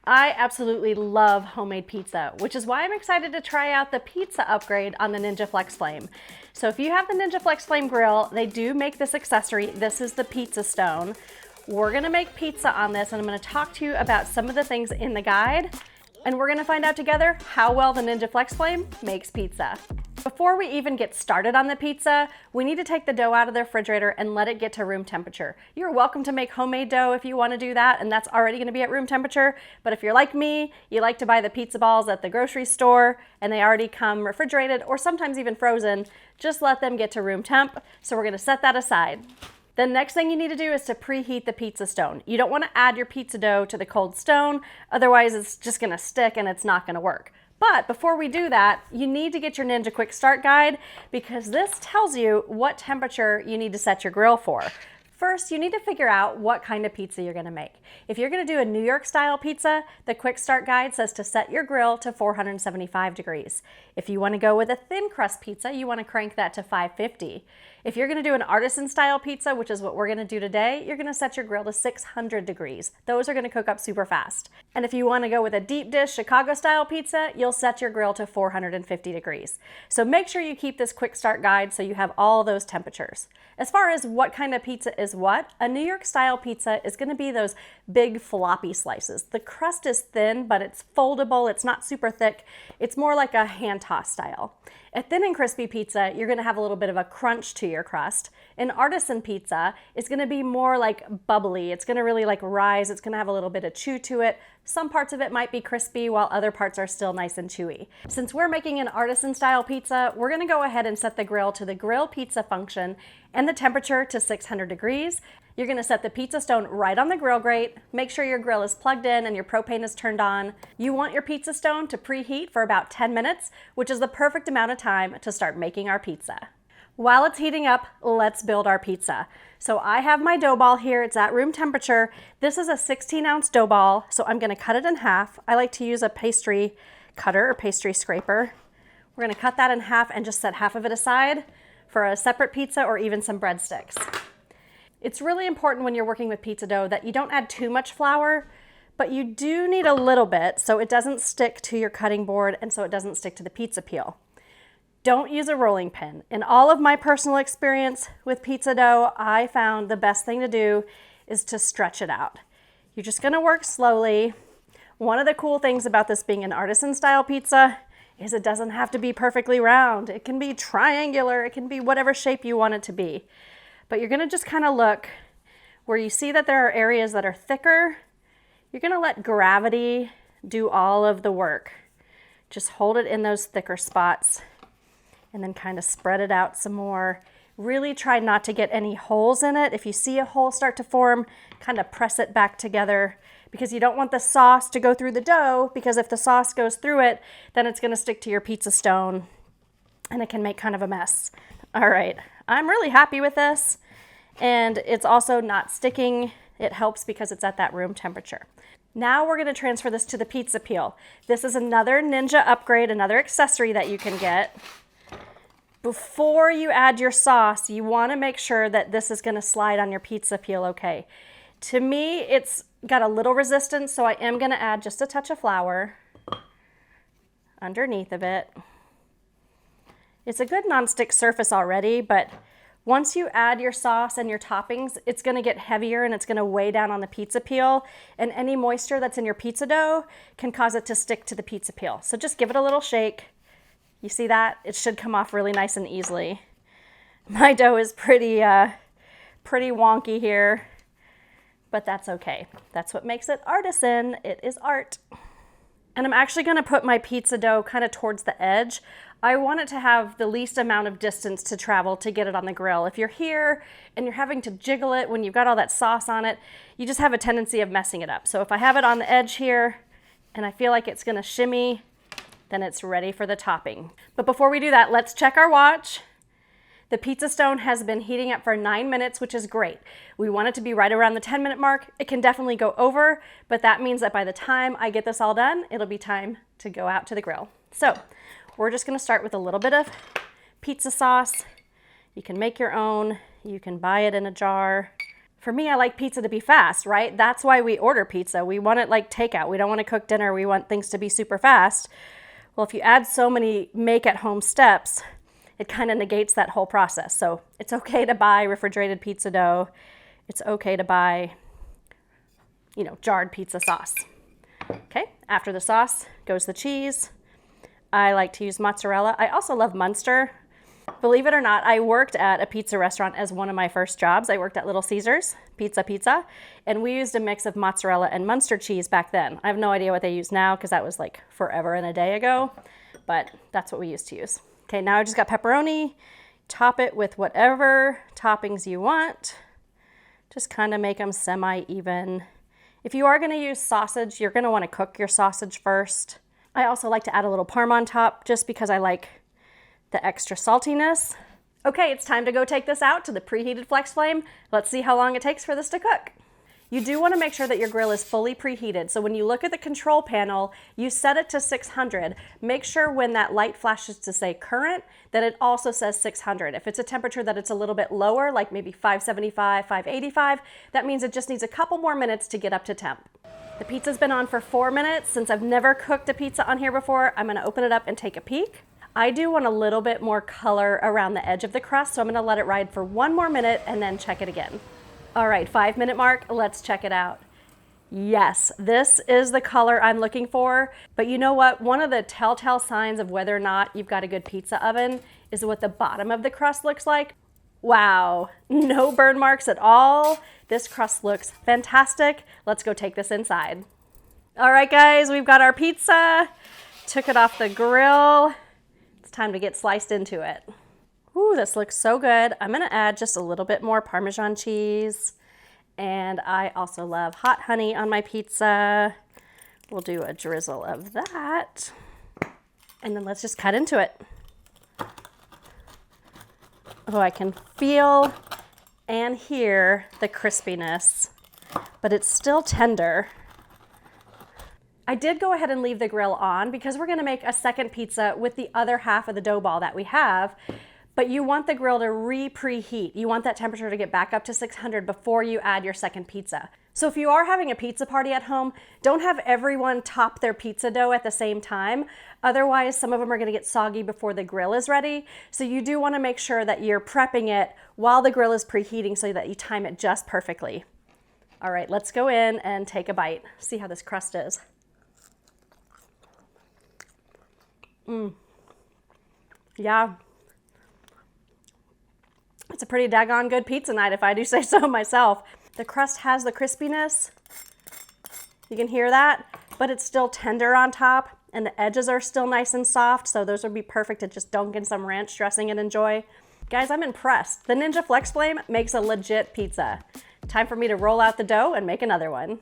I absolutely love homemade pizza, which is why I'm excited to try out the pizza upgrade on the Ninja FlexFlame. So if you have the Ninja FlexFlame grill, they do make this accessory. This is the pizza stone. We're gonna make pizza on this, and I'm gonna talk to you about some of the things in the guide, and we're gonna find out together how well the Ninja FlexFlame makes pizza. Before we even get started on the pizza, we need to take the dough out of the refrigerator and let it get to room temperature. You're welcome to make homemade dough if you want to do that, and that's already going to be at room temperature. But if you're like me, you like to buy the pizza balls at the grocery store and they already come refrigerated or sometimes even frozen, just let them get to room temp. So we're going to set that aside. The next thing you need to do is to preheat the pizza stone. You don't want to add your pizza dough to the cold stone, otherwise it's just going to stick and it's not going to work. But before we do that, you need to get your Ninja Quick Start Guide because this tells you what temperature you need to set your grill for. First, you need to figure out what kind of pizza you're gonna make. If you're gonna do a New York style pizza, the Quick Start Guide says to set your grill to 475 degrees. If you wanna go with a thin crust pizza, you wanna crank that to 550. If you're gonna do an artisan style pizza, which is what we're gonna do today, you're gonna set your grill to 600 degrees. Those are gonna cook up super fast. And if you wanna go with a deep dish Chicago style pizza, you'll set your grill to 450 degrees. So make sure you keep this Quick Start Guide so you have all those temperatures. As far as what kind of pizza is what, a New York style pizza is gonna be those big floppy slices. The crust is thin, but it's foldable, it's not super thick. It's more like a hand toss style. A thin and crispy pizza, you're gonna have a little bit of a crunch to your crust. An artisan pizza is gonna be more like bubbly. It's gonna really like rise. It's gonna have a little bit of chew to it. Some parts of it might be crispy while other parts are still nice and chewy. Since we're making an artisan style pizza, we're gonna go ahead and set the grill to the grill pizza function and the temperature to 600 degrees. You're gonna set the pizza stone right on the grill grate. Make sure your grill is plugged in and your propane is turned on. You want your pizza stone to preheat for about 10 minutes, which is the perfect amount of time to start making our pizza. While it's heating up, let's build our pizza. So I have my dough ball here, it's at room temperature. This is a 16-ounce dough ball, so I'm gonna cut it in half. I like to use a pastry cutter or pastry scraper. We're gonna cut that in half and just set half of it aside for a separate pizza or even some breadsticks. It's really important when you're working with pizza dough that you don't add too much flour, but you do need a little bit so it doesn't stick to your cutting board and so it doesn't stick to the pizza peel. Don't use a rolling pin. In all of my personal experience with pizza dough, I found the best thing to do is to stretch it out. You're just gonna work slowly. One of the cool things about this being an artisan style pizza is it doesn't have to be perfectly round. It can be triangular, it can be whatever shape you want it to be. But you're gonna just kind of look where you see that there are areas that are thicker. You're gonna let gravity do all of the work. Just hold it in those thicker spots and then kind of spread it out some more. Really try not to get any holes in it. If you see a hole start to form, kind of press it back together because you don't want the sauce to go through the dough, because if the sauce goes through it, then it's gonna stick to your pizza stone and it can make kind of a mess. All right, I'm really happy with this, and it's also not sticking. It helps because it's at that room temperature. Now we're gonna transfer this to the pizza peel. This is another Ninja upgrade, another accessory that you can get. Before you add your sauce, you wanna make sure that this is gonna slide on your pizza peel okay. To me, it's got a little resistance, so I am gonna add just a touch of flour underneath of it. It's a good nonstick surface already, but once you add your sauce and your toppings, it's gonna get heavier and it's gonna weigh down on the pizza peel, and any moisture that's in your pizza dough can cause it to stick to the pizza peel. So just give it a little shake. You see that? It should come off really nice and easily. My dough is pretty wonky here, but that's okay. That's what makes it artisan. It is art. And I'm actually gonna put my pizza dough kind of towards the edge. I want it to have the least amount of distance to travel to get it on the grill. If you're here and you're having to jiggle it when you've got all that sauce on it, you just have a tendency of messing it up. So if I have it on the edge here and I feel like it's gonna shimmy, then it's ready for the topping. But before we do that, let's check our watch. The pizza stone has been heating up for 9 minutes, which is great. We want it to be right around the 10-minute mark. It can definitely go over, but that means that by the time I get this all done, it'll be time to go out to the grill. So we're just gonna start with a little bit of pizza sauce. You can make your own. You can buy it in a jar. For me, I like pizza to be fast, right? That's why we order pizza. We want it like takeout. We don't want to cook dinner. We want things to be super fast. Well, if you add so many make-at-home steps, it kind of negates that whole process. So it's okay to buy refrigerated pizza dough. It's okay to buy, jarred pizza sauce. Okay, after the sauce goes the cheese. I like to use mozzarella. I also love Munster. Believe it or not, I worked at a pizza restaurant as one of my first jobs. I worked at Little Caesars Pizza, and we used a mix of mozzarella and Munster cheese back then. I have no idea what they use now because that was like forever and a day ago, but that's what we used to use. Okay, now I just got pepperoni. Top it with whatever toppings you want. Just kind of make them semi-even. If you are going to use sausage, you're going to want to cook your sausage first. I also like to add a little parm on top just because I like the extra saltiness. Okay, it's time to go take this out to the preheated FlexFlame. Let's see how long it takes for this to cook. You do want to make sure that your grill is fully preheated. So when you look at the control panel, you set it to 600. Make sure when that light flashes to say current, that it also says 600. If it's a temperature that it's a little bit lower, like maybe 575, 585, that means it just needs a couple more minutes to get up to temp. The pizza's been on for 4 minutes. Since I've never cooked a pizza on here before, I'm going to open it up and take a peek. I do want a little bit more color around the edge of the crust, so I'm gonna let it ride for 1 more minute and then check it again. All right, 5-minute mark, let's check it out. Yes, this is the color I'm looking for, but you know what? One of the telltale signs of whether or not you've got a good pizza oven is what the bottom of the crust looks like. Wow, no burn marks at all. This crust looks fantastic. Let's go take this inside. All right, guys, we've got our pizza. Took it off the grill. Time to get sliced into it. Ooh, this looks so good. I'm gonna add just a little bit more Parmesan cheese. And I also love hot honey on my pizza. We'll do a drizzle of that. And then let's just cut into it. Oh, I can feel and hear the crispiness, but it's still tender. I did go ahead and leave the grill on because we're gonna make a second pizza with the other half of the dough ball that we have, but you want the grill to preheat. You want that temperature to get back up to 600 before you add your second pizza. So if you are having a pizza party at home, don't have everyone top their pizza dough at the same time. Otherwise, some of them are gonna get soggy before the grill is ready. So you do wanna make sure that you're prepping it while the grill is preheating so that you time it just perfectly. All right, let's go in and take a bite. See how this crust is. Yeah, it's a pretty daggone good pizza night if I do say so myself. The crust has the crispiness, you can hear that, but it's still tender on top and the edges are still nice and soft, so those would be perfect to just dunk in some ranch dressing and enjoy. Guys, I'm impressed. The Ninja FlexFlame makes a legit pizza. Time for me to roll out the dough and make another one.